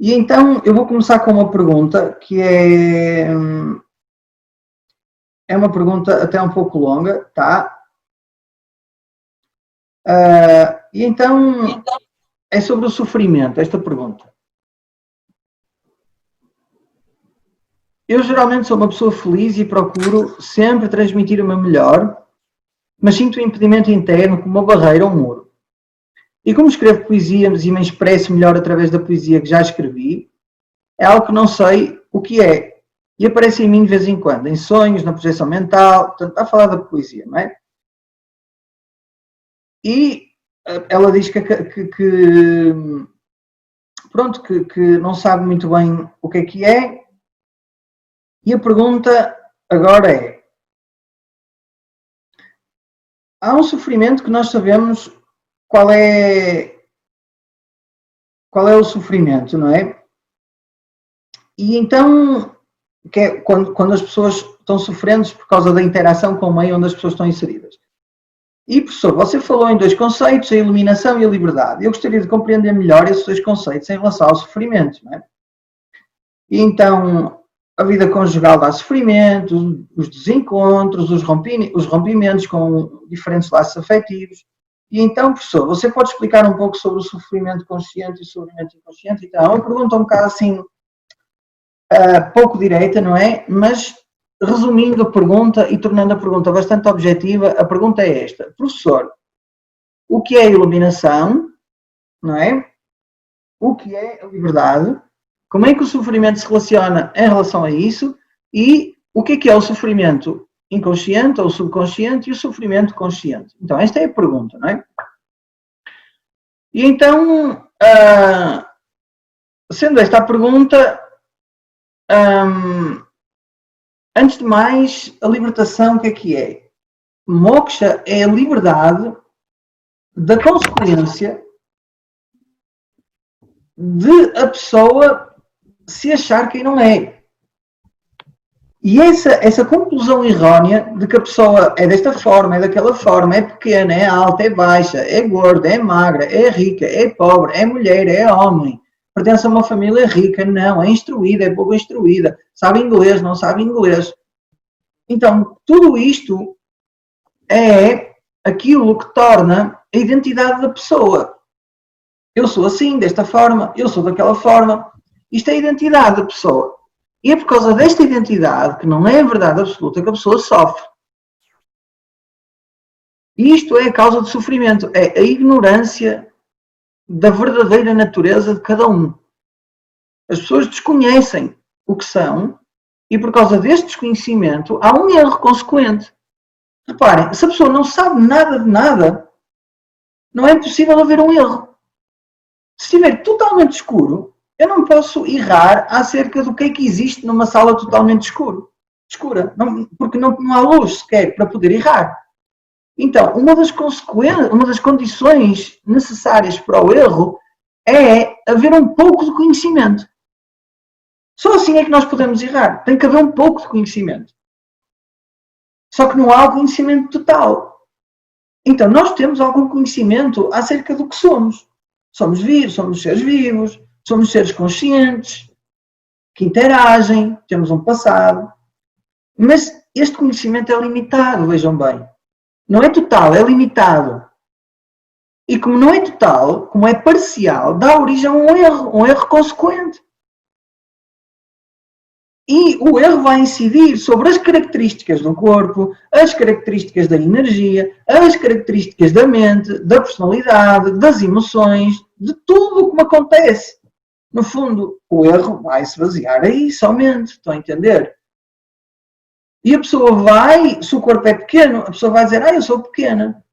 E então eu vou começar com uma pergunta que é uma pergunta até um pouco longa, tá? E então é sobre o sofrimento, esta pergunta. Eu geralmente sou uma pessoa feliz e procuro sempre transmitir o meu melhor, mas sinto um impedimento interno como uma barreira ou um muro. E como escrevo poesias e me expresso melhor através da poesia que já escrevi, é algo que não sei o que é. E aparece em mim de vez em quando, em sonhos, na projeção mental, portanto, está a falar da poesia, não é? E ela diz pronto, que não sabe muito bem o que é. E a pergunta agora é: há um sofrimento que nós sabemos qual é o sofrimento, não é? E então, que é quando as pessoas estão sofrendo por causa da interação com o meio onde as pessoas estão inseridas. E, professor, você falou em dois conceitos, a iluminação e a liberdade. Eu gostaria de compreender melhor esses dois conceitos em relação ao sofrimento, não é? E então, a vida conjugal dá sofrimento, os desencontros, os rompimentos com diferentes laços afetivos. E então, professor, você pode explicar um pouco sobre o sofrimento consciente e o sofrimento inconsciente? Então, é uma pergunta um bocado assim, pouco direita, não é? Mas, resumindo a pergunta e tornando a pergunta bastante objetiva, a pergunta é esta: professor, o que é a iluminação, não é? O que é a liberdade? Como é que o sofrimento se relaciona em relação a isso? E o que é o sofrimento inconsciente ou subconsciente e o sofrimento consciente? Então, esta é a pergunta, não é? E então, sendo esta a pergunta, antes de mais, a libertação, o que é? Moksha é a liberdade da consequência de a pessoa se achar quem não é. E essa conclusão errónea de que a pessoa é desta forma, é daquela forma, é pequena, é alta, é baixa, é gorda, é magra, é rica, é pobre, é mulher, é homem, pertence a uma família rica, não, é instruída, é pouco instruída, sabe inglês, não sabe inglês. Então, tudo isto é aquilo que torna a identidade da pessoa. Eu sou assim, desta forma, eu sou daquela forma. Isto é a identidade da pessoa. E é por causa desta identidade, que não é a verdade absoluta, que a pessoa sofre. E isto é a causa do sofrimento, é a ignorância da verdadeira natureza de cada um. As pessoas desconhecem o que são e por causa deste desconhecimento há um erro consequente. Reparem, se a pessoa não sabe nada de nada, não é possível haver um erro. Se estiver totalmente escuro, eu não posso errar acerca do que é que existe numa sala totalmente escura, porque não há luz sequer para poder errar. Então, uma das condições necessárias para o erro é haver um pouco de conhecimento. Só assim é que nós podemos errar. Tem que haver um pouco de conhecimento. Só que não há o conhecimento total. Então, nós temos algum conhecimento acerca do que somos. Somos vivos, somos seres vivos, somos seres conscientes, que interagem, temos um passado. Mas este conhecimento é limitado, vejam bem. Não é total, é limitado. E como não é total, como é parcial, dá origem a um erro consequente. E o erro vai incidir sobre as características do corpo, as características da energia, as características da mente, da personalidade, das emoções, de tudo o que me acontece. No fundo, o erro vai se basear aí somente, estão a entender? E a pessoa vai, se o corpo é pequeno, a pessoa vai dizer, eu sou pequena.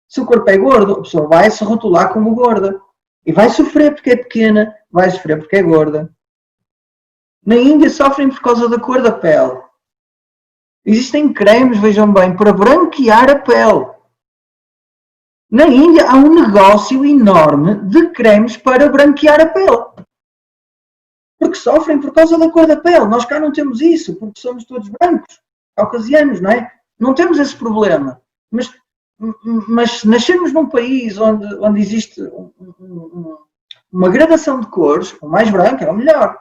Se o corpo é gordo, a pessoa vai se rotular como gorda. E vai sofrer porque é pequena, vai sofrer porque é gorda. Na Índia sofrem por causa da cor da pele. Existem cremes, vejam bem, para branquear a pele. Na Índia há um negócio enorme de cremes para branquear a pele. Porque sofrem por causa da cor da pele. Nós cá não temos isso, porque somos todos brancos, caucasianos, não é? Não temos esse problema. Mas nascemos num país onde existe uma gradação de cores, o mais branco é o melhor.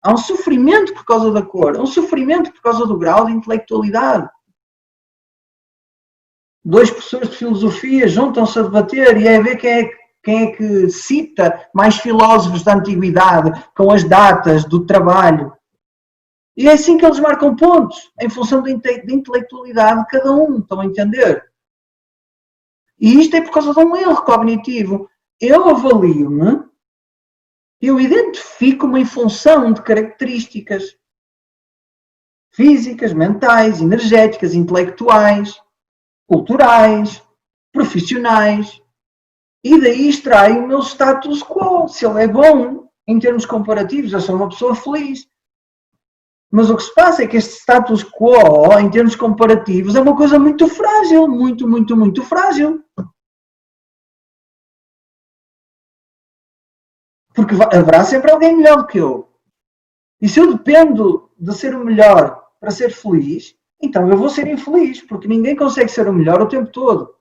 Há um sofrimento por causa da cor, um sofrimento por causa do grau de intelectualidade. Dois professores de filosofia juntam-se a debater e é a ver quem é que cita mais filósofos da antiguidade com as datas do trabalho. E é assim que eles marcam pontos, em função da intelectualidade de cada um, estão a entender? E isto é por causa de um erro cognitivo. Eu avalio-me, eu identifico-me em função de características físicas, mentais, energéticas, intelectuais, culturais, profissionais, e daí extraio o meu status quo. Se ele é bom, em termos comparativos, eu sou uma pessoa feliz. Mas o que se passa é que este status quo, em termos comparativos, é uma coisa muito frágil, muito, muito, muito frágil. Porque haverá sempre alguém melhor do que eu. E se eu dependo de ser o melhor para ser feliz, então eu vou ser infeliz, porque ninguém consegue ser o melhor o tempo todo.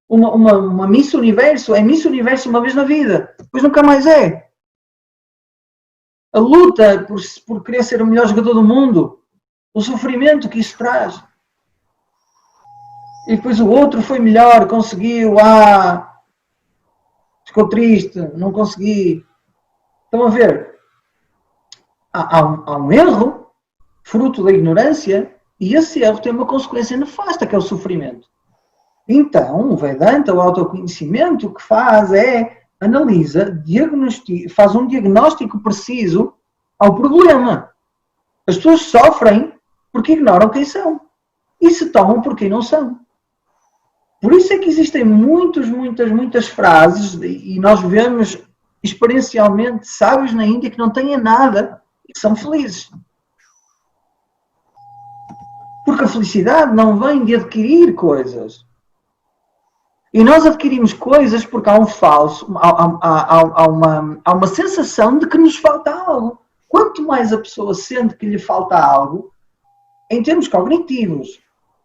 Uma Miss Universo é Miss Universo uma vez na vida, depois nunca mais é. A luta por querer ser o melhor jogador do mundo, o sofrimento que isso traz. E depois o outro foi melhor, conseguiu, ficou triste, não consegui. Estão a ver? Há um erro, fruto da ignorância, e esse erro tem uma consequência nefasta, que é o sofrimento. Então, o Vedanta, o autoconhecimento, o que faz é analisa, faz um diagnóstico preciso ao problema. As pessoas sofrem porque ignoram quem são e se tomam por quem não são. Por isso é que existem muitas frases, e nós vemos experiencialmente sábios na Índia que não têm nada e que são felizes. Porque a felicidade não vem de adquirir coisas. E nós adquirimos coisas porque há um falso, há uma sensação de que nos falta algo. Quanto mais a pessoa sente que lhe falta algo, em termos cognitivos,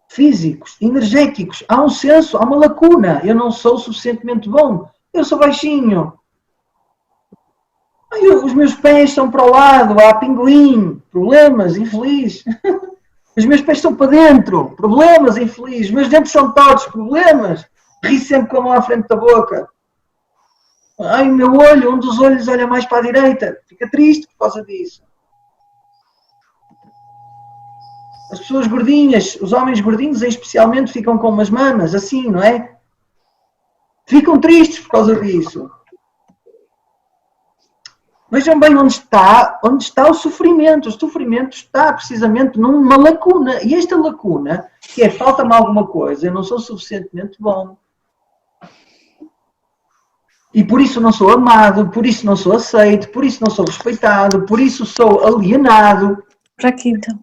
físicos, energéticos, há um senso, há uma lacuna. Eu não sou suficientemente bom, eu sou baixinho. Os meus pés estão para o lado, há pinguim, problemas, infeliz. Os meus pés estão para dentro, problemas, infeliz. Os meus dentes são tortos, problemas. Ri sempre com a mão à frente da boca. O meu olho, um dos olhos olha mais para a direita. Fica triste por causa disso. As pessoas gordinhas, os homens gordinhos especialmente, ficam com umas mamas, assim, não é? Ficam tristes por causa disso. Vejam bem onde está o sofrimento. O sofrimento está precisamente numa lacuna. E esta lacuna, que é falta-me alguma coisa, eu não sou suficientemente bom. E por isso não sou amado, por isso não sou aceito, por isso não sou respeitado, por isso sou alienado. Para aqui então.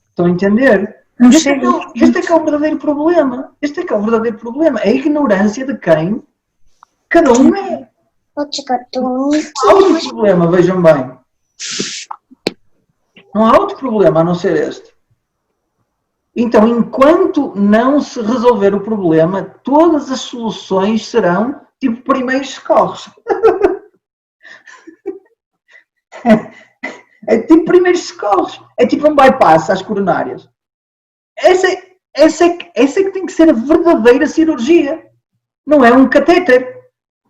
Estão a entender? Este é que é o verdadeiro problema. Este é que é o verdadeiro problema. É a ignorância de quem cada um é. Há outro problema, vejam bem. Não há outro problema a não ser este. Então, enquanto não se resolver o problema, todas as soluções serão tipo primeiros socorros. É tipo primeiros socorros. É tipo um bypass às coronárias. Essa é que tem que ser a verdadeira cirurgia. Não é um catéter.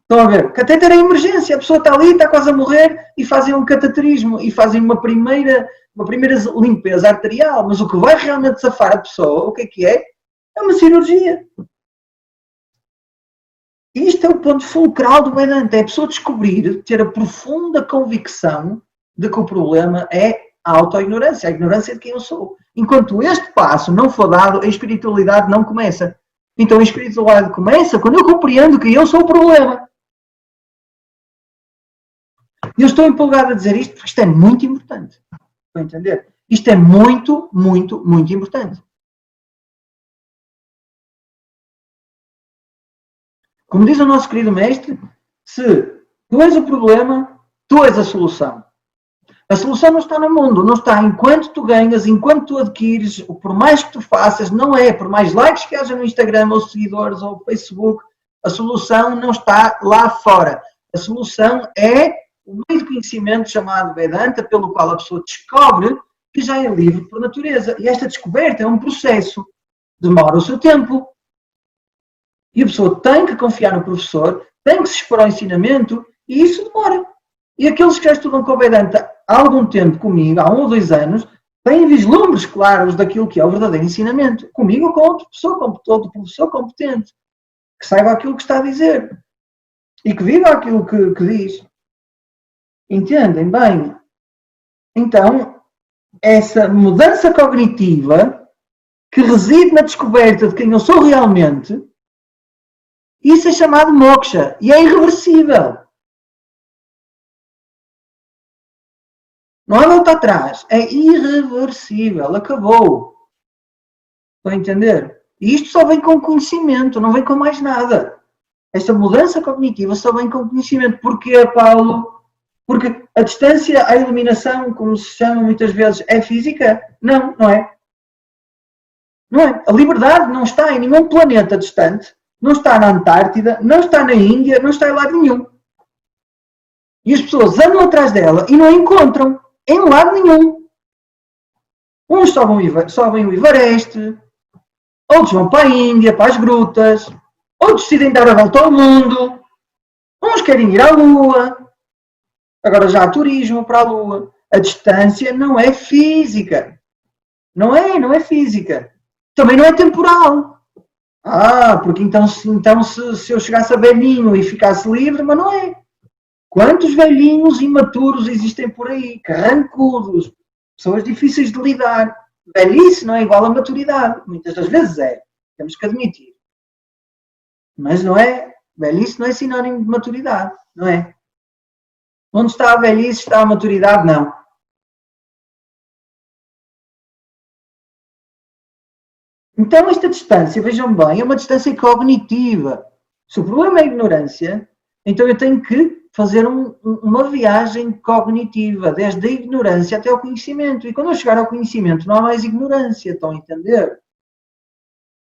Estão a ver? Catéter é emergência. A pessoa está ali, está quase a morrer e fazem um cateterismo e fazem uma primeira limpeza arterial. Mas o que vai realmente safar a pessoa, o que é? É uma cirurgia. Isto é o ponto fulcral do Vedanta. É a pessoa descobrir, ter a profunda convicção de que o problema é a autoignorância, a ignorância de quem eu sou. Enquanto este passo não for dado, a espiritualidade não começa. Então a espiritualidade começa quando eu compreendo que eu sou o problema. Eu estou empolgado a dizer isto porque isto é muito importante. Estão a entender? Isto é muito, muito, muito importante. Como diz o nosso querido mestre, se tu és o problema, tu és a solução. A solução não está no mundo, não está enquanto tu ganhas, enquanto tu adquires, por mais que tu faças, não é, por mais likes que haja no Instagram, ou seguidores, ou Facebook, a solução não está lá fora. A solução é o meio de conhecimento chamado Vedanta, pelo qual a pessoa descobre que já é livre por natureza. E esta descoberta é um processo, demora o seu tempo. E a pessoa tem que confiar no professor, tem que se expor ao ensinamento, e isso demora. E aqueles que já estudam com o Vedanta há algum tempo comigo, há 1 ou 2 anos, têm vislumbres claros daquilo que é o verdadeiro ensinamento. Comigo ou com outro professor competente, que saiba aquilo que está a dizer. E que viva aquilo que diz. Entendem bem? Então, essa mudança cognitiva que reside na descoberta de quem eu sou realmente, isso é chamado moksha e é irreversível. Não há volta atrás, é irreversível, acabou. Estão a entender? E isto só vem com conhecimento, não vem com mais nada. Esta mudança cognitiva só vem com conhecimento. Porquê, Paulo? Porque a distância à iluminação, como se chama muitas vezes, é física? Não, não é. Não é. A liberdade não está em nenhum planeta distante, não está na Antártida, não está na Índia, não está em lado nenhum. E as pessoas andam atrás dela e não a encontram em lado nenhum. Uns sobem o Everest, outros vão para a Índia, para as grutas, outros decidem dar a volta ao mundo, uns querem ir à Lua, agora já há turismo para a Lua. A distância não é física. Não é física. Também não é temporal. Porque então se eu chegasse a velhinho e ficasse livre, mas não é. Quantos velhinhos imaturos existem por aí? Carrancudos, pessoas difíceis de lidar. Velhice não é igual a maturidade. Muitas das vezes é. Temos que admitir. Mas não é. Velhice não é sinónimo de maturidade. Não é. Onde está a velhice, está a maturidade? Não. Então esta distância, vejam bem, é uma distância cognitiva. Se o problema é a ignorância, então eu tenho que fazer uma viagem cognitiva, desde a ignorância até ao conhecimento. E quando eu chegar ao conhecimento, não há mais ignorância, estão a entender?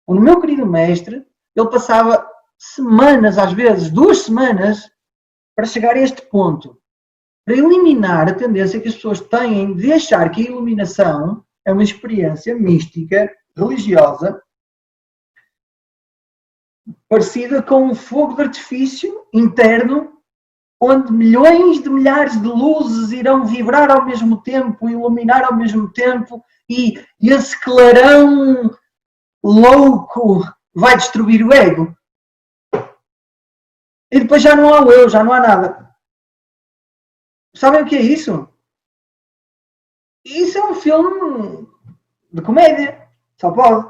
O meu querido mestre, ele passava semanas, às vezes 2 semanas, para chegar a este ponto. Para eliminar a tendência que as pessoas têm de achar que a iluminação é uma experiência mística, religiosa, parecida com um fogo de artifício interno, onde milhões de milhares de luzes irão vibrar ao mesmo tempo, iluminar ao mesmo tempo, e esse clarão louco vai destruir o ego. E depois já não há o eu, já não há nada. Sabem o que é isso? Isso é um filme de comédia. Só pode.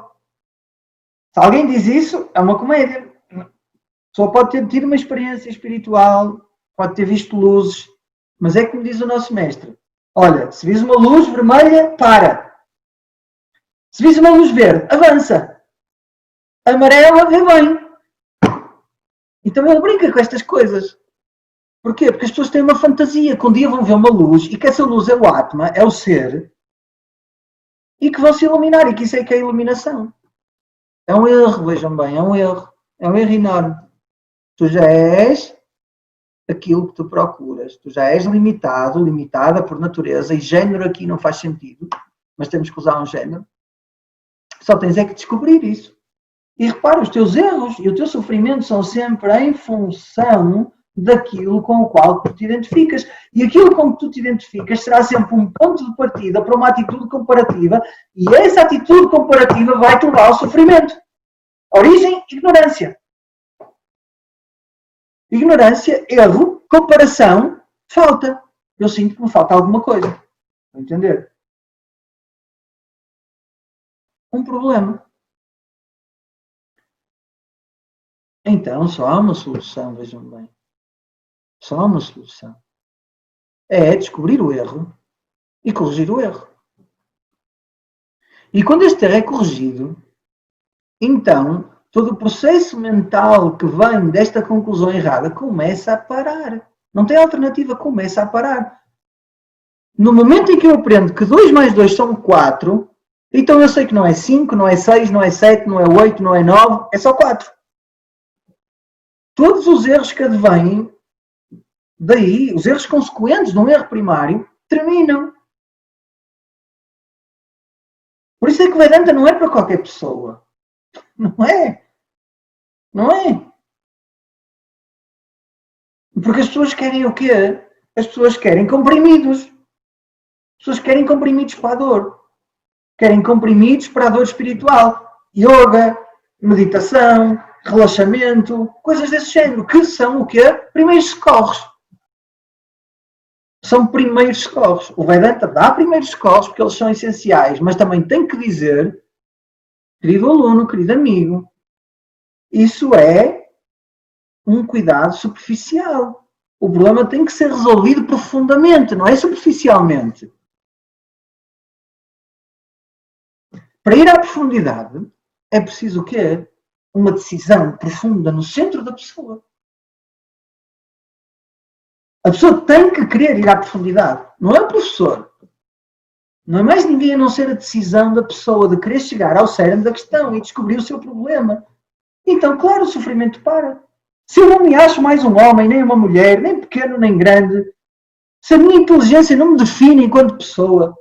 Se alguém diz isso, é uma comédia. Só pode ter tido uma experiência espiritual, pode ter visto luzes, mas é como diz o nosso mestre. Olha, se vis uma luz vermelha, para. Se vis uma luz verde, avança. Amarela, vê bem. Então ele brinca com estas coisas. Porquê? Porque as pessoas têm uma fantasia, que um dia vão ver uma luz e que essa luz é o Atma, é o ser, e que vão se iluminar, e que isso é que é a iluminação. É um erro, vejam bem, é um erro. É um erro enorme. Tu já és aquilo que tu procuras. Tu já és limitado, limitada por natureza, e género aqui não faz sentido, mas temos que usar um género. Só tens é que descobrir isso. E repara, os teus erros e o teu sofrimento são sempre em função daquilo com o qual tu te identificas. E aquilo com que tu te identificas será sempre um ponto de partida para uma atitude comparativa, e essa atitude comparativa vai te levar ao sofrimento. Origem, ignorância. Ignorância, erro, comparação, falta. Eu sinto que me falta alguma coisa. Vou entender? Um problema. Então, só há uma solução, vejam bem. Só há uma solução. É descobrir o erro e corrigir o erro. E quando este erro é corrigido, então todo o processo mental que vem desta conclusão errada começa a parar. Não tem alternativa, começa a parar. No momento em que eu aprendo que 2 mais 2 são 4, então eu sei que não é 5, não é 6, não é 7, não é 8, não é 9, é só 4. Todos os erros que advêm daí, os erros consequentes de um erro primário terminam. Por isso é que o Vedanta não é para qualquer pessoa. Não é. Não é. Porque as pessoas querem o quê? As pessoas querem comprimidos. As pessoas querem comprimidos para a dor. Querem comprimidos para a dor espiritual. Yoga, meditação, relaxamento, coisas desse género, que são o quê? Primeiros socorros. São primeiros socorros. O Vedanta dá primeiros socorros porque eles são essenciais, mas também tem que dizer, querido aluno, querido amigo, isso é um cuidado superficial. O problema tem que ser resolvido profundamente, não é superficialmente. Para ir à profundidade, é preciso o quê? Uma decisão profunda no centro da pessoa. A pessoa tem que querer ir à profundidade. Não é o professor. Não é mais ninguém a não ser a decisão da pessoa de querer chegar ao cerne da questão e descobrir o seu problema. Então, claro, o sofrimento para. Se eu não me acho mais um homem, nem uma mulher, nem pequeno, nem grande, se a minha inteligência não me define enquanto pessoa,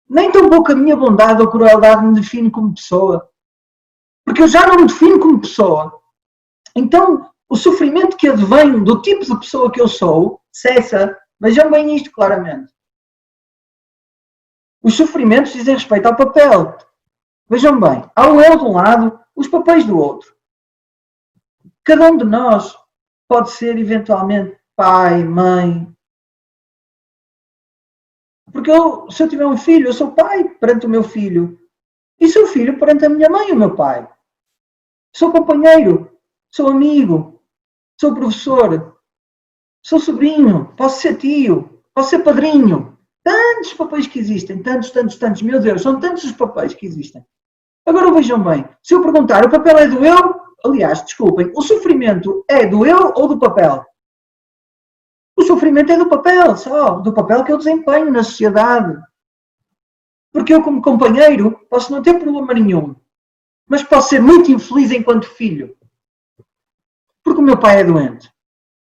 nem tão pouco a minha bondade ou crueldade me define como pessoa, porque eu já não me defino como pessoa, então o sofrimento que advém do tipo de pessoa que eu sou cessa. Vejam bem isto claramente. Os sofrimentos dizem respeito ao papel. Vejam bem, há o eu de um lado, os papéis do outro. Cada um de nós pode ser eventualmente pai, mãe. Porque se eu tiver um filho, eu sou pai perante o meu filho. E sou filho perante a minha mãe e o meu pai. Sou companheiro, sou amigo, sou professor, sou sobrinho, posso ser tio, posso ser padrinho. Tantos papéis que existem, tantos, meu Deus, são tantos os papéis que existem. Agora vejam bem, se eu perguntar, o papel é do eu? Aliás, desculpem, o sofrimento é do eu ou do papel? O sofrimento é do papel, só, do papel que eu desempenho na sociedade. Porque eu, como companheiro, posso não ter problema nenhum, mas posso ser muito infeliz enquanto filho. Porque o meu pai é doente.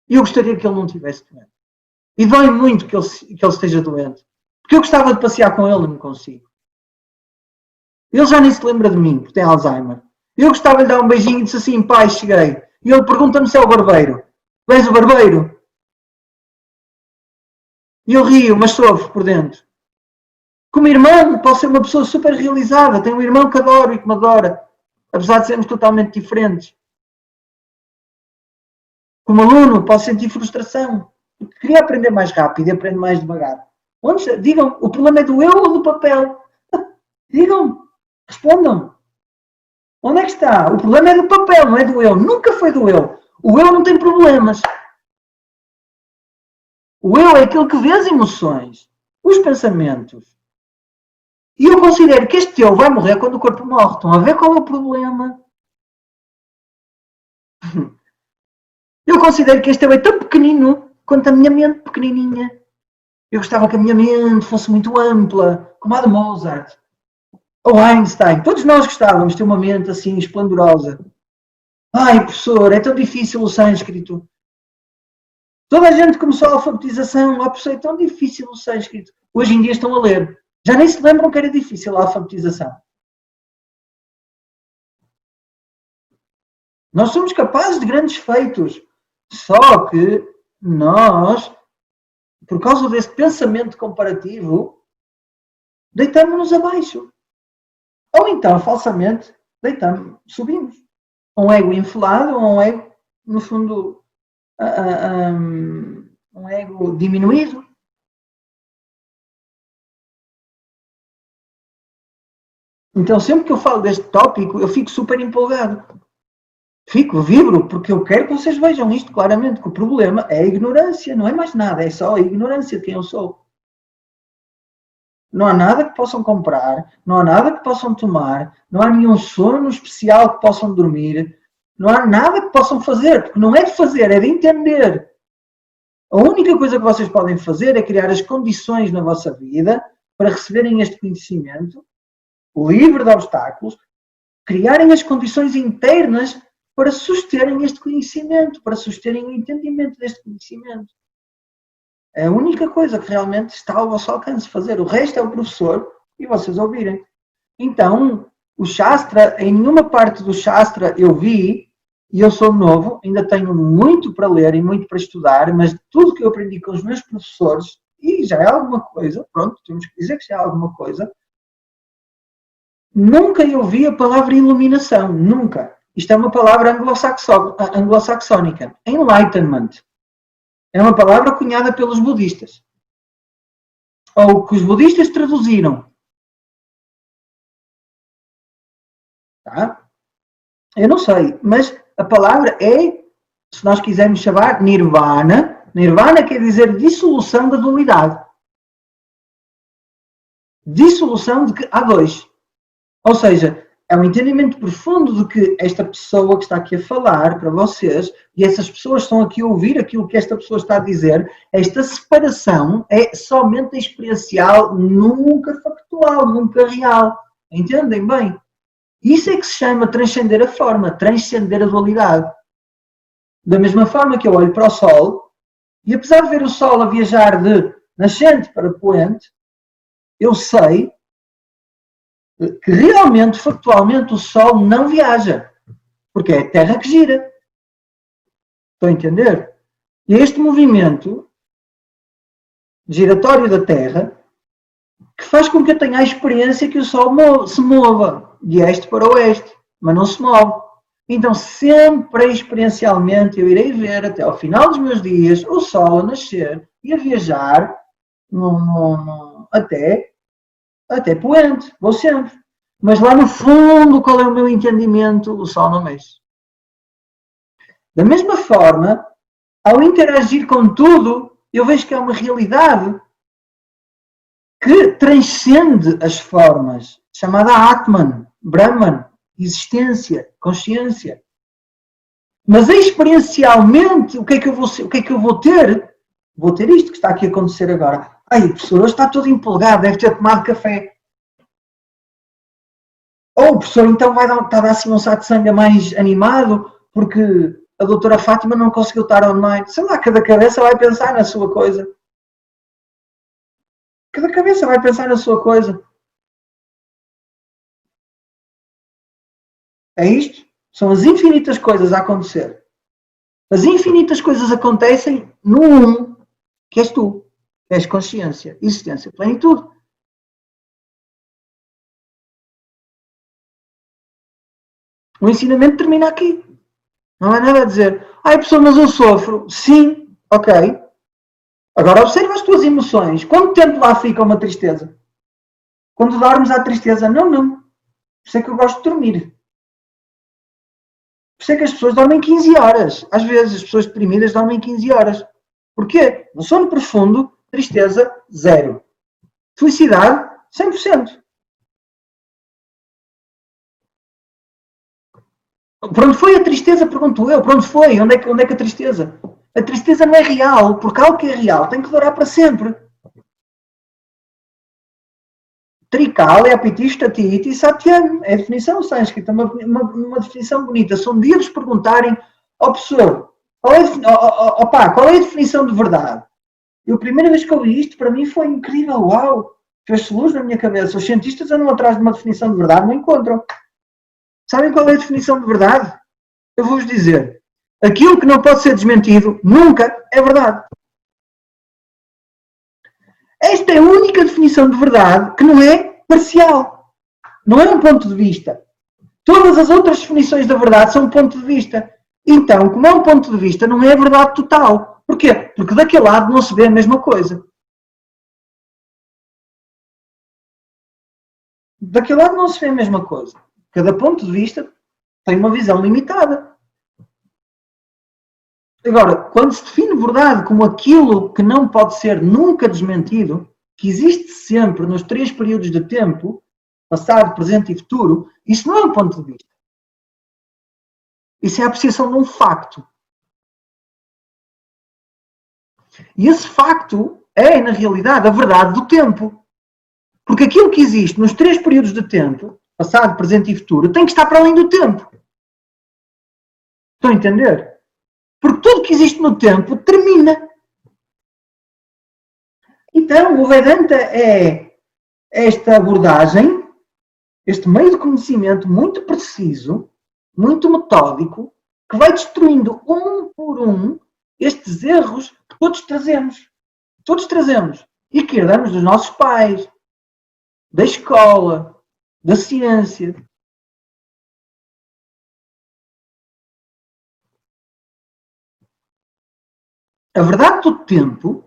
E eu gostaria que ele não estivesse doente. E dói muito que ele esteja doente. Porque eu gostava de passear com ele e não consigo. Ele já nem se lembra de mim, porque tem Alzheimer. Eu gostava de lhe dar um beijinho e disse assim, pai, cheguei. E ele pergunta-me se é o barbeiro. Tu és o barbeiro? E eu rio, mas sofro por dentro. Como irmão, posso ser uma pessoa super realizada. Tenho um irmão que adoro e que me adora. Apesar de sermos totalmente diferentes. Como aluno, posso sentir frustração. Queria aprender mais rápido e aprendo mais devagar. Digam, o problema é do eu ou do papel? Digam, respondam. Onde é que está? O problema é do papel, não é do eu. Nunca foi do eu. O eu não tem problemas. O eu é aquele que vê as emoções, os pensamentos. E eu considero que este eu vai morrer quando o corpo morre. Estão a ver qual é o problema? Eu considero que este eu é tão pequenino quanto a minha mente pequenininha. Eu gostava que a minha mente fosse muito ampla, como a de Mozart. Ou Einstein. Todos nós gostávamos de ter uma mente assim esplendorosa. Ai, professor, é tão difícil o sânscrito. Toda a gente começou a alfabetização. Oh, professor, é tão difícil o sânscrito. Hoje em dia estão a ler. Já nem se lembram que era difícil a alfabetização. Nós somos capazes de grandes feitos. Só que nós, por causa desse pensamento comparativo, deitamos-nos abaixo. Ou então, falsamente, subimos. Um ego inflado ou um ego, no fundo, um ego diminuído. Então, sempre que eu falo deste tópico, eu fico super empolgado. Vibro, porque eu quero que vocês vejam isto claramente, que o problema é a ignorância, não é mais nada, é só a ignorância de quem eu sou. Não há nada que possam comprar, não há nada que possam tomar, não há nenhum sono especial que possam dormir, não há nada que possam fazer, porque não é de fazer, é de entender. A única coisa que vocês podem fazer é criar as condições na vossa vida para receberem este conhecimento, livre de obstáculos, criarem as condições internas para susterem este conhecimento, para susterem o entendimento deste conhecimento. É a única coisa que realmente está ao vosso alcance fazer. O resto é o professor e vocês ouvirem. Então, o Shastra, em nenhuma parte do Shastra eu vi, e eu sou novo, ainda tenho muito para ler e muito para estudar, mas tudo que eu aprendi com os meus professores, e já é alguma coisa, pronto, temos que dizer que já é alguma coisa, nunca eu vi a palavra iluminação, nunca. Isto é uma palavra anglo-saxónica. Enlightenment. É uma palavra cunhada pelos budistas. Ou que os budistas traduziram. Tá? Eu não sei, mas a palavra é, se nós quisermos chamar, nirvana. Nirvana quer dizer dissolução da dualidade. Dissolução de que há dois. Ou seja, é um entendimento profundo de que esta pessoa que está aqui a falar para vocês, e essas pessoas estão aqui a ouvir aquilo que esta pessoa está a dizer, esta separação é somente experiencial, nunca factual, nunca real. Entendem bem? Isso é que se chama transcender a forma, transcender a dualidade. Da mesma forma que eu olho para o Sol, e apesar de ver o Sol a viajar de nascente para poente, eu sei que realmente, factualmente, o Sol não viaja, porque é a Terra que gira. Estão a entender? E este movimento giratório da Terra que faz com que eu tenha a experiência que o Sol se mova de este para oeste, mas não se move. Então, sempre experiencialmente, eu irei ver até ao final dos meus dias o Sol a nascer e a viajar até poente. Vou sempre. Mas lá no fundo, qual é o meu entendimento? O Sol não mexe. Da mesma forma, ao interagir com tudo, eu vejo que é uma realidade que transcende as formas, chamada Atman, Brahman, existência, consciência. Mas experiencialmente, o que é que eu vou ter? Vou ter isto que está aqui a acontecer agora. Ai, o professor hoje está todo empolgado, deve ter tomado café. Ou o professor então vai dar assim um satsanga mais animado, porque a doutora Fátima não conseguiu estar online. Sei lá, cada cabeça vai pensar na sua coisa. Cada cabeça vai pensar na sua coisa. É isto? São as infinitas coisas a acontecer. As infinitas coisas acontecem no um, que és tu. Que és consciência, existência, plenitude. O ensinamento termina aqui. Não há nada a dizer. Ai, pessoal, mas eu sofro. Sim, ok. Agora observa as tuas emoções. Quanto tempo lá fica uma tristeza? Quando dormes à tristeza? Não, não. Por isso é que eu gosto de dormir. Por isso é que as pessoas dormem 15 horas. Às vezes as pessoas deprimidas dormem 15 horas. Porquê? No sono profundo, tristeza, zero. Felicidade, 100%. Por onde foi a tristeza, pergunto eu. Por onde foi? Onde é que a tristeza? A tristeza não é real, porque algo que é real tem que durar para sempre. Trikala, Apitishta, Titi, Satyam. É a definição sânscrita, uma definição bonita. Se um dia vos perguntarem, ó professor, qual é a definição de verdade? Eu, a primeira vez que eu li isto, para mim foi incrível, uau! Fez-se luz na minha cabeça. Os cientistas andam atrás de uma definição de verdade, não encontram. Sabem qual é a definição de verdade? Eu vou-vos dizer. Aquilo que não pode ser desmentido nunca é verdade. Esta é a única definição de verdade que não é parcial. Não é um ponto de vista. Todas as outras definições da verdade são um ponto de vista. Então, como é um ponto de vista, não é a verdade total. Porquê? Porque daquele lado não se vê a mesma coisa. Daquele lado não se vê a mesma coisa. Cada ponto de vista tem uma visão limitada. Agora, quando se define verdade como aquilo que não pode ser nunca desmentido, que existe sempre nos 3 períodos de tempo, passado, presente e futuro, isso não é um ponto de vista. Isso é a apreciação de um facto. E esse facto é, na realidade, a verdade do tempo. Porque aquilo que existe nos 3 períodos de tempo, passado, presente e futuro, tem que estar para além do tempo. Estão a entender? Porque tudo que existe no tempo termina. Então, o Vedanta é esta abordagem, este meio de conhecimento muito preciso, muito metódico, que vai destruindo um por um estes erros que todos trazemos. Todos trazemos. E que herdamos dos nossos pais, da escola, da ciência. A verdade do tempo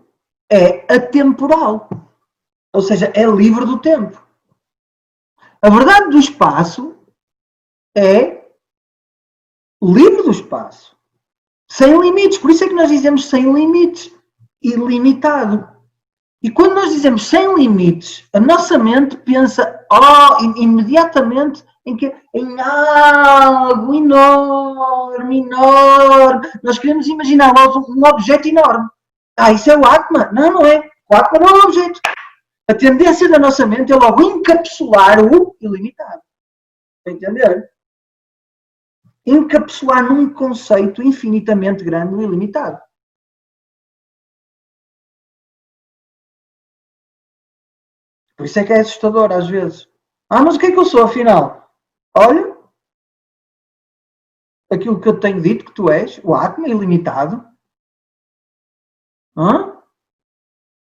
é atemporal. Ou seja, é livre do tempo. A verdade do espaço é livre do espaço. Sem limites. Por isso é que nós dizemos sem limites. Ilimitado. E quando nós dizemos sem limites, a nossa mente pensa imediatamente em algo enorme, enorme. Nós queremos imaginar um objeto enorme. Isso é o Atma? Não, não é. O Atma não é um objeto. A tendência da nossa mente é logo encapsular o ilimitado. Está a entender? Encapsular num conceito infinitamente grande o ilimitado. Por isso é que é assustador às vezes. Mas o que é que eu sou afinal? Olha, aquilo que eu tenho dito que tu és, o Atma ilimitado.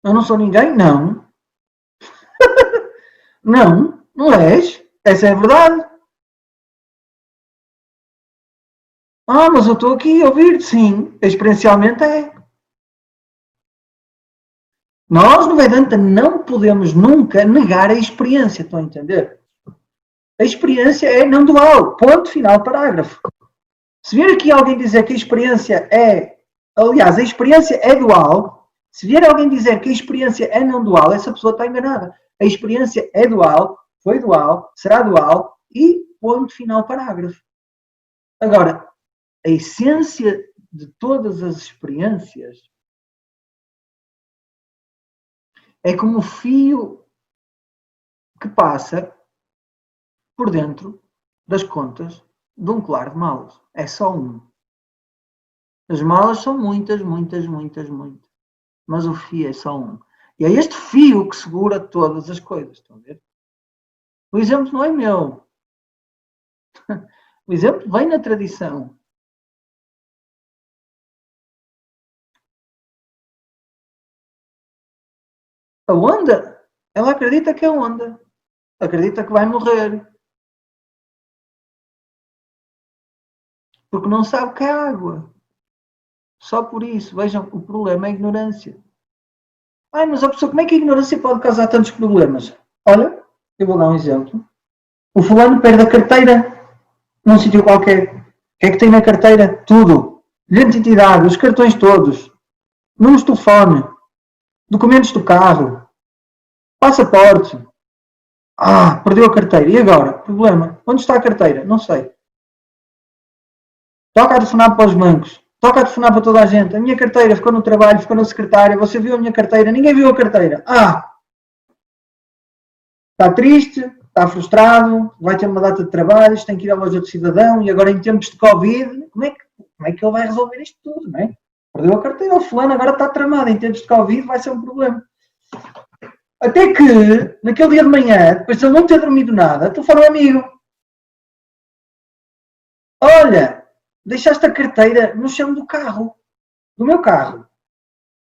Eu não sou ninguém? Não. Não, não és. Essa é a verdade. Mas eu estou aqui a ouvir-te, sim. Experiencialmente é. Nós, no Vedanta, não podemos nunca negar a experiência, estão a entender? A experiência é não dual. Ponto final, parágrafo. Se vier aqui alguém dizer que a experiência é... Aliás, a experiência é dual. Se vier alguém dizer que a experiência é não dual, essa pessoa está enganada. A experiência é dual, foi dual, será dual e ponto final, parágrafo. Agora, a essência de todas as experiências é como o fio que passa por dentro das contas de um colar de malas. É só um. As malas são muitas, muitas, muitas, muitas. Mas o fio é só um. E é este fio que segura todas as coisas. Estão a ver? O exemplo não é meu. O exemplo vem na tradição. A onda, ela acredita que é onda. Acredita que vai morrer. Porque não sabe que é água. Só por isso. Vejam, o problema é a ignorância. Mas a pessoa, como é que a ignorância pode causar tantos problemas? Olha, eu vou dar um exemplo. O fulano perde a carteira num sítio qualquer. O que é que tem na carteira? Tudo. Identidade, os cartões todos. Números de telefone. Documentos do carro. Passaporte. Perdeu a carteira. E agora? Problema. Onde está a carteira? Não sei. Toca a telefonar para os bancos. Toca a telefonar para toda a gente. A minha carteira ficou no trabalho, ficou na secretária. Você viu a minha carteira? Ninguém viu a carteira. Está triste, está frustrado, vai ter uma data de trabalhos, tem que ir à loja do cidadão e agora em tempos de Covid, como é que ele vai resolver isto tudo, não é? Perdeu a carteira, o fulano agora está tramado, em tempos de Covid vai ser um problema. Até que, naquele dia de manhã, depois de ele não ter dormido nada, telefona um amigo. Olha, deixaste a carteira no chão do carro, do meu carro.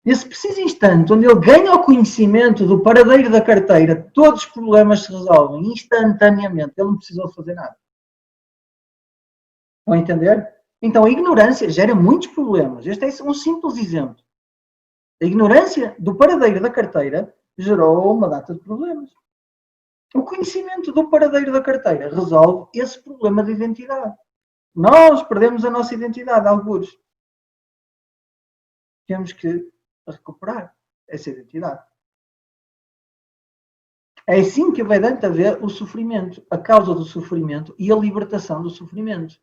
Nesse preciso instante, onde ele ganha o conhecimento do paradeiro da carteira, todos os problemas se resolvem instantaneamente. Ele não precisou fazer nada. Vão entender? Então, a ignorância gera muitos problemas. Este é um simples exemplo. A ignorância do paradeiro da carteira gerou uma data de problemas. O conhecimento do paradeiro da carteira resolve esse problema de identidade. Nós perdemos a nossa identidade, alguns. Temos que recuperar essa identidade. É assim que o Vedanta vê o sofrimento, a causa do sofrimento e a libertação do sofrimento.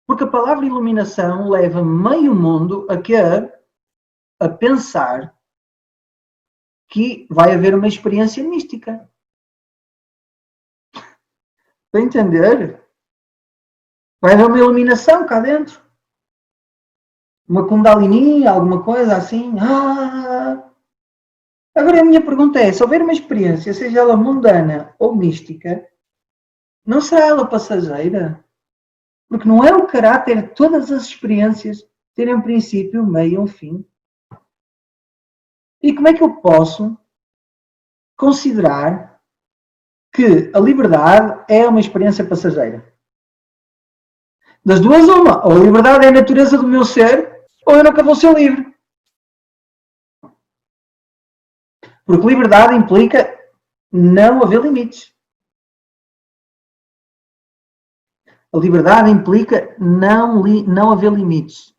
Porque a palavra iluminação leva meio mundo a pensar que vai haver uma experiência mística. Para entender? Vai haver uma iluminação cá dentro. Uma Kundalini, alguma coisa assim. Agora a minha pergunta é, se houver uma experiência, seja ela mundana ou mística, não será ela passageira? Porque não é o caráter de todas as experiências terem um princípio, um meio e um fim. E como é que eu posso considerar que a liberdade é uma experiência passageira? Das duas, uma. Ou a liberdade é a natureza do meu ser, ou eu nunca vou ser livre. Porque liberdade implica não haver limites. A liberdade implica não haver limites.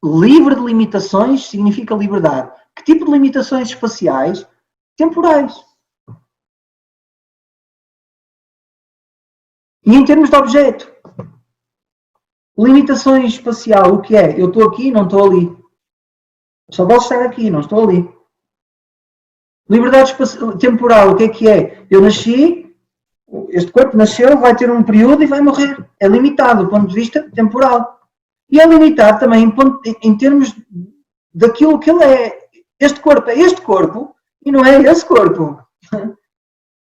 Livre de limitações significa liberdade. Que tipo de limitações espaciais? Temporais. E em termos de objeto, limitações espacial, o que é? Eu estou aqui, não estou ali. Só posso estar aqui, não estou ali. Liberdade temporal, o que é? Eu nasci, este corpo nasceu, vai ter um período e vai morrer. É limitado do ponto de vista temporal. E é limitado também em termos daquilo que ele é. Este corpo é este corpo e não é esse corpo.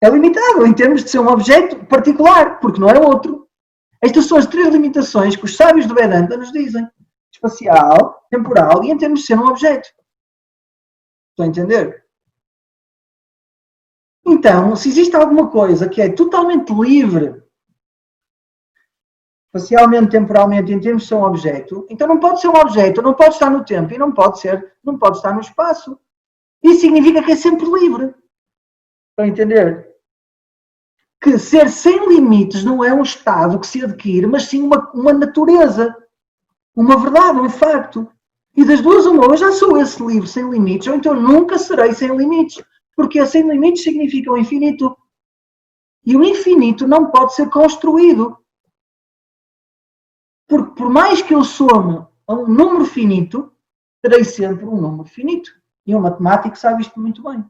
É limitado em termos de ser um objeto particular, porque não é outro. Estas são as três limitações que os sábios do Vedanta nos dizem. Espacial, temporal e em termos de ser um objeto. Estão a entender? Então, se existe alguma coisa que é totalmente livre, espacialmente, temporalmente, em termos de ser um objeto, então não pode ser um objeto, não pode estar no tempo e não pode estar no espaço. Isso significa que é sempre livre. Estão a entender? Que ser sem limites não é um estado que se adquire, mas sim uma natureza, uma verdade, um facto. E das duas, uma, eu já sou esse livre sem limites, ou então nunca serei sem limites, porque sem limites significa o infinito. E o infinito não pode ser construído. Porque por mais que eu some a um número finito, terei sempre um número finito. E um matemático sabe isto muito bem.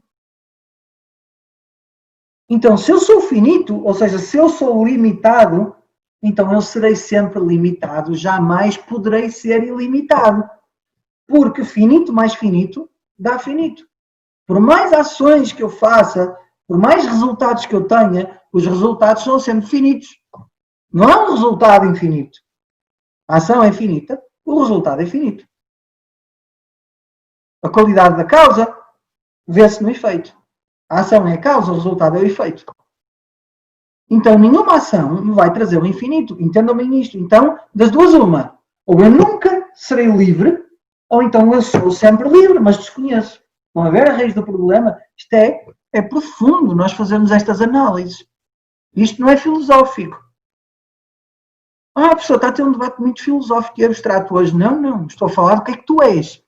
Então, se eu sou finito, ou seja, se eu sou limitado, então eu serei sempre limitado, jamais poderei ser ilimitado. Porque finito mais finito dá finito. Por mais ações que eu faça, por mais resultados que eu tenha, os resultados são sempre finitos. Não há um resultado infinito. A ação é finita, o resultado é finito. A qualidade da causa vê-se no efeito. A ação é a causa, o resultado é o efeito. Então, nenhuma ação me vai trazer o infinito. Entendam bem isto. Então, das duas, uma. Ou eu nunca serei livre, ou então eu sou sempre livre, mas desconheço. Vão ver a raiz do problema? Isto é profundo, nós fazemos estas análises. Isto não é filosófico. A pessoa está a ter um debate muito filosófico e abstrato hoje. Não, não. Estou a falar do que é que tu és.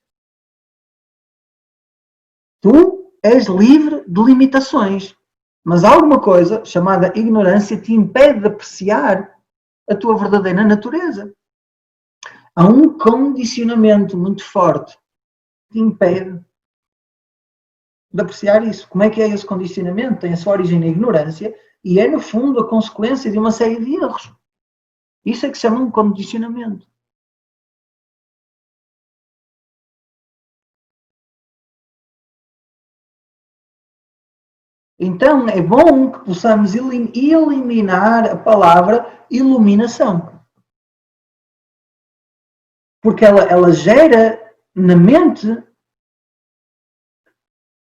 Tu és livre de limitações. Mas alguma coisa, chamada ignorância, te impede de apreciar a tua verdadeira natureza. Há um condicionamento muito forte que te impede de apreciar isso. Como é que é esse condicionamento? Tem a sua origem na ignorância e é, no fundo, a consequência de uma série de erros. Isso é que se chama um condicionamento. Então, é bom que possamos eliminar a palavra iluminação. Porque ela gera na mente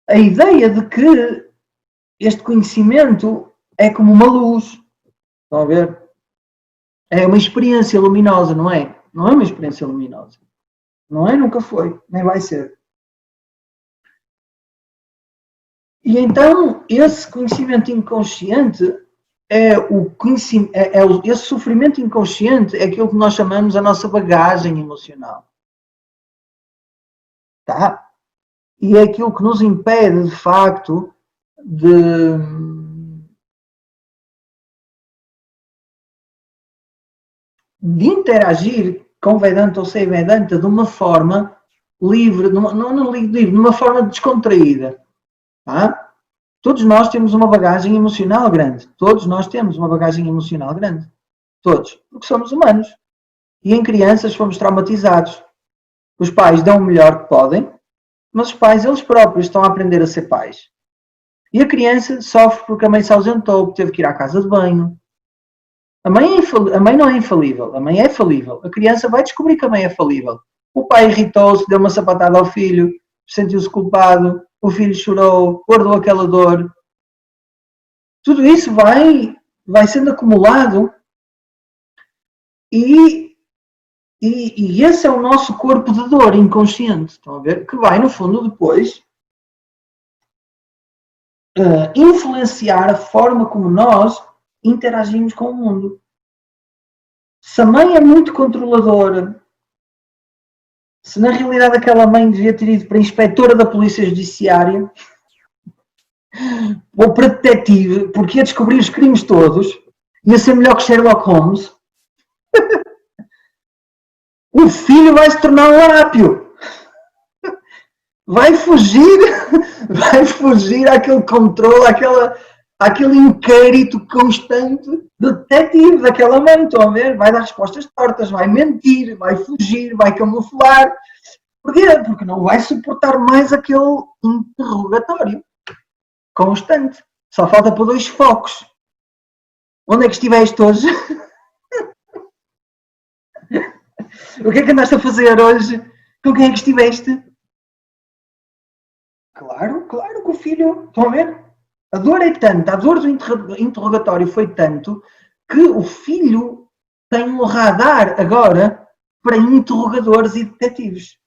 a ideia de que este conhecimento é como uma luz. Estão a ver? É uma experiência luminosa, não é? Não é uma experiência luminosa. Não é, nunca foi, nem vai ser. E então, esse conhecimento inconsciente esse sofrimento inconsciente é aquilo que nós chamamos a nossa bagagem emocional. Tá? E é aquilo que nos impede, de facto, de interagir com Vedanta ou sem Vedanta de uma forma livre, não livre, de uma forma descontraída. Tá? Todos nós temos uma bagagem emocional grande. Todos nós temos uma bagagem emocional grande. Todos. Porque somos humanos. E em crianças fomos traumatizados. Os pais dão o melhor que podem mas os pais, eles próprios, estão a aprender a ser pais. E a criança sofre porque a mãe se ausentou, porque teve que ir à casa de banho. A mãe não é infalível, a mãe é falível. A criança vai descobrir que a mãe é falível. O pai irritou-se, deu uma sapatada ao filho, sentiu-se culpado, o filho chorou, guardou aquela dor. Tudo isso vai sendo acumulado e, e esse é o nosso corpo de dor inconsciente, estão a ver? Que vai, no fundo, depois influenciar a forma como nós interagimos com o mundo. Se a mãe é muito controladora, se na realidade aquela mãe devia ter ido para a inspetora da Polícia Judiciária ou para detetive, porque ia descobrir os crimes todos, ia ser melhor que Sherlock Holmes, o filho vai se tornar um larápio. Vai fugir, vai fugir àquele controle, àquele inquérito constante do detetive daquela mãe, estão a ver? Vai dar respostas tortas, vai mentir, vai fugir, vai camuflar. Porquê? Porque não vai suportar mais aquele interrogatório constante. Só falta por 2 focos. Onde é que estiveste hoje? O que é que andaste a fazer hoje? Com quem é que estiveste? Claro, claro que o filho. Estão a ver? A dor é tanta, a dor do interrogatório foi tanto que o filho tem um radar agora para interrogadores e detetives.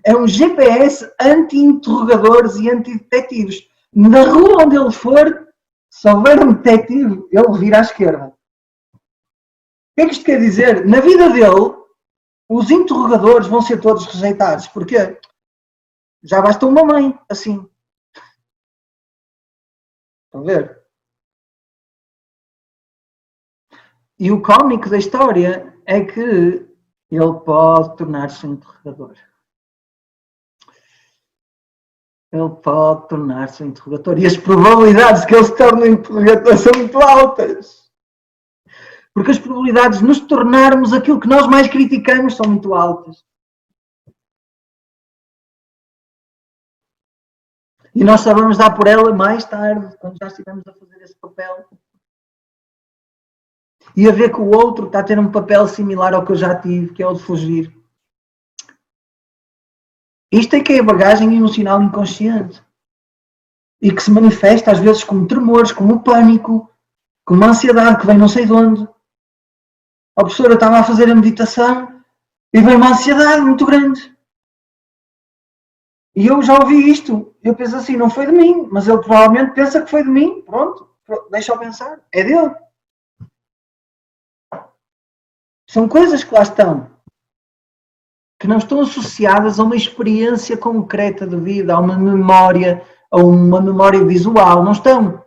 É um GPS anti-interrogadores e anti-detetives. Na rua onde ele for, se houver um detetive, ele vira à esquerda. O que é que isto quer dizer? Na vida dele, os interrogadores vão ser todos rejeitados. Porquê? Já basta uma mãe, assim. Estão a ver? E o cómico da história é que ele pode tornar-se um interrogador. Ele pode tornar-se um interrogator. E as probabilidades que ele se torne um interrogator são muito altas. Porque as probabilidades de nos tornarmos aquilo que nós mais criticamos são muito altas. E nós só vamos dar por ela mais tarde, quando já estivermos a fazer esse papel. E a ver que o outro está a ter um papel similar ao que eu já tive, que é o de fugir. Isto é que é a bagagem emocional inconsciente. E que se manifesta às vezes como tremores, como pânico, como ansiedade que vem não sei de onde. A professora estava a fazer a meditação e veio uma ansiedade muito grande. E eu já ouvi isto. Eu penso assim, não foi de mim, mas ele provavelmente pensa que foi de mim. Pronto, deixa-o pensar. É dele. São coisas que lá estão, que não estão associadas a uma experiência concreta de vida, a uma memória visual. Não estão.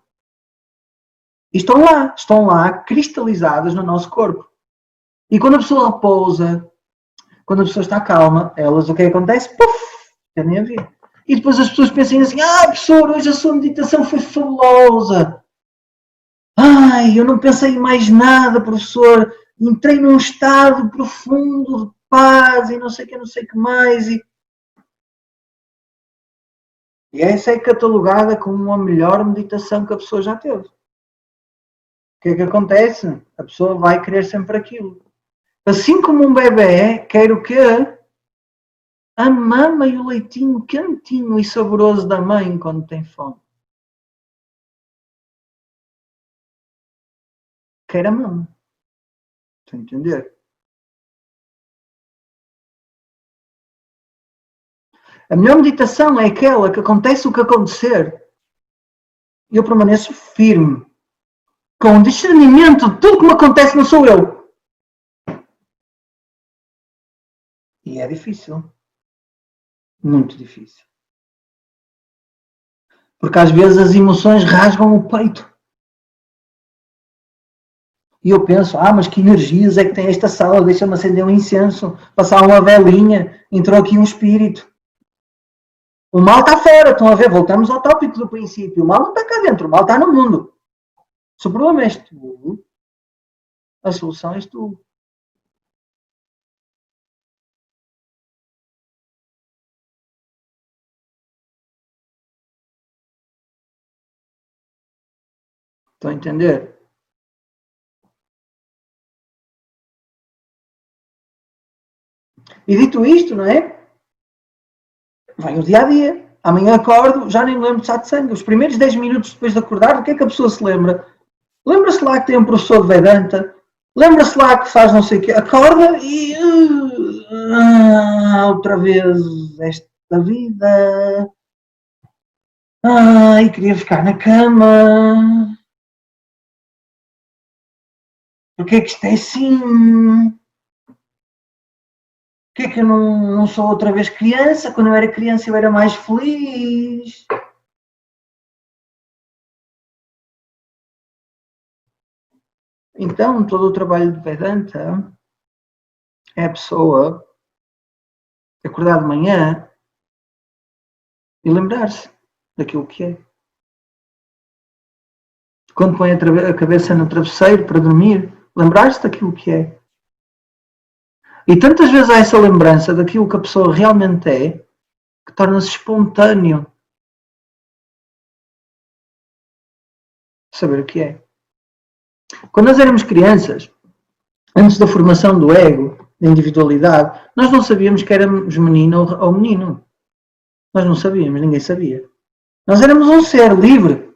E estão lá cristalizadas no nosso corpo. E quando a pessoa repousa, quando a pessoa está calma, elas, o que acontece? Puf, tendem a vir. E depois as pessoas pensam assim, professor, hoje a sua meditação foi fabulosa. Ai, eu não pensei em mais nada, professor. Entrei num estado profundo de paz e não sei o que mais. E essa é catalogada como a melhor meditação que a pessoa já teve. O que é que acontece? A pessoa vai querer sempre aquilo. Assim como um bebê quer o quê? A mama e o leitinho quentinho e saboroso da mãe quando tem fome. Quer a mama. Estão a entender? A melhor meditação é aquela que acontece o que acontecer. E eu permaneço firme. Com discernimento de tudo que me acontece não sou eu. E é difícil. Muito difícil. Porque às vezes as emoções rasgam o peito. E eu penso, mas que energias é que tem esta sala? Deixa-me acender um incenso, passar uma velinha, entrou aqui um espírito. O mal está fora, estão a ver? Voltamos ao tópico do princípio. O mal não está cá dentro, o mal está no mundo. Se o problema és tu, a solução és tu. Estão a entender? E dito isto, não é? Vem o dia a dia. Amanhã acordo, já nem me lembro de satsang. Os primeiros 10 minutos depois de acordar, o que é que a pessoa se lembra? Lembra-se lá que tem um professor de Vedanta, lembra-se lá que faz não sei o quê, acorda e outra vez esta vida. Ai, queria ficar na cama. Porque é que isto é assim? Porque é que eu não sou outra vez criança? Quando eu era criança eu era mais feliz. Então, todo o trabalho de Vedanta é a pessoa acordar de manhã e lembrar-se daquilo que é. Quando põe a cabeça no travesseiro para dormir, lembrar-se daquilo que é. E tantas vezes há essa lembrança daquilo que a pessoa realmente é, que torna-se espontâneo saber o que é. Quando nós éramos crianças, antes da formação do ego, da individualidade, nós não sabíamos que éramos menino ou menino. Nós não sabíamos, ninguém sabia. Nós éramos um ser livre.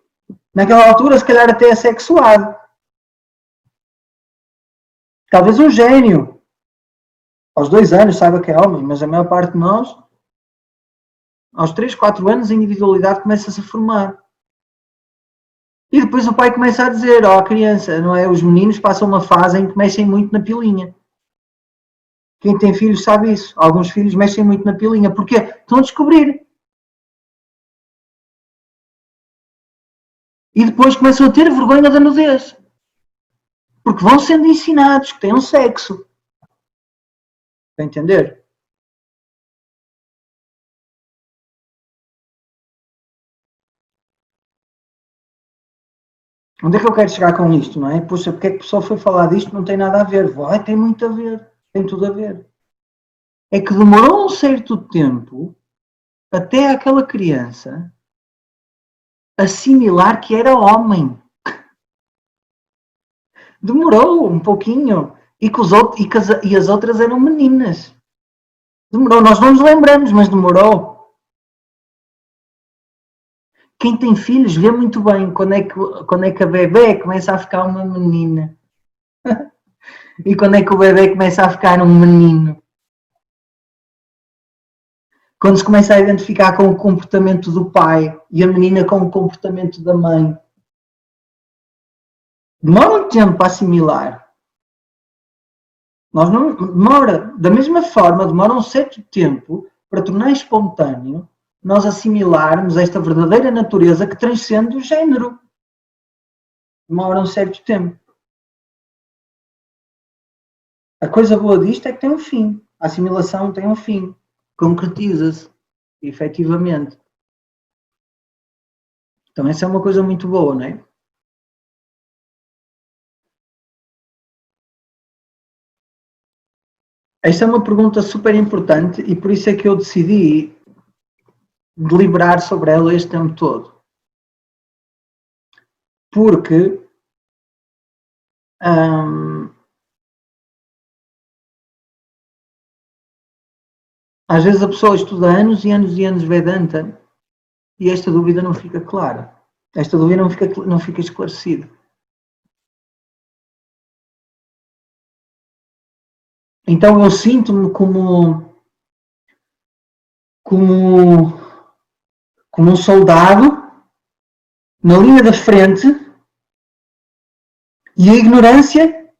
Naquela altura, se calhar até assexuado. Talvez um gênio. Aos 2 anos saiba que é homem, mas a maior parte de nós, aos 3, 4 anos, a individualidade começa-se a formar. E depois o pai começa a dizer, ó, a criança, não é? Os meninos passam uma fase em que mexem muito na pilinha. Quem tem filhos sabe isso. Alguns filhos mexem muito na pilinha. Porquê? Estão a descobrir. E depois começam a ter vergonha da nudez. Porque vão sendo ensinados que têm um sexo. Está a entender? Onde é que eu quero chegar com isto, não é? Poxa, porque é que o pessoal foi falar disto? Não tem nada a ver. Vai, tem muito a ver. Tem tudo a ver. É que demorou um certo tempo até aquela criança assimilar que era homem. Demorou um pouquinho. E, que os outros, e as outras eram meninas. Demorou. Nós não nos lembramos, mas demorou. Quem tem filhos vê muito bem quando é que a bebê começa a ficar uma menina. E quando é que o bebê começa a ficar um menino. Quando se começa a identificar com o comportamento do pai e a menina com o comportamento da mãe. Demora um tempo a assimilar. Nós não, demora, da mesma forma, demora um certo tempo para tornar espontâneo nós assimilarmos esta verdadeira natureza que transcende o género. Demora um certo tempo. A coisa boa disto é que tem um fim. A assimilação tem um fim. Concretiza-se, efetivamente. Então essa é uma coisa muito boa, não é? Esta é uma pergunta super importante e por isso é que eu decidi deliberar sobre ela este tempo todo. Porque às vezes a pessoa estuda anos e anos e anos Vedanta e esta dúvida não fica clara. Esta dúvida não fica esclarecida. Então eu sinto-me como um soldado na linha da frente e a ignorância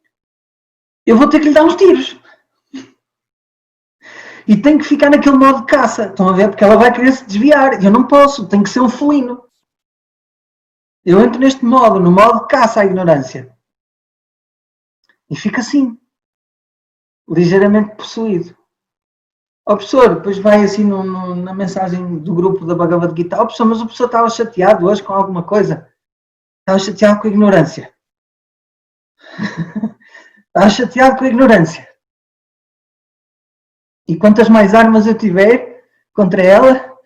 eu vou ter que lhe dar uns tiros. E tenho que ficar naquele modo de caça. Estão a ver? Porque ela vai querer se desviar. Eu não posso, tenho que ser um felino. Eu entro neste modo, no modo de caça à ignorância. E fico assim, ligeiramente possuído. Ó professor, depois vai assim na mensagem do grupo da Bhagavad Gita. Ó professor, mas o professor estava chateado hoje com alguma coisa. Estava chateado com a ignorância. Estava chateado com a ignorância. E quantas mais armas eu tiver contra ela,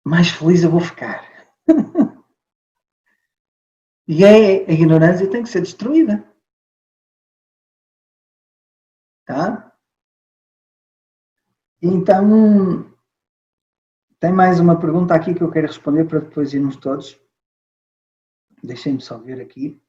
mais feliz eu vou ficar. E a ignorância tem que ser destruída. Tá? Então, tem mais uma pergunta aqui que eu quero responder para depois irmos todos. Deixem-me só ver aqui.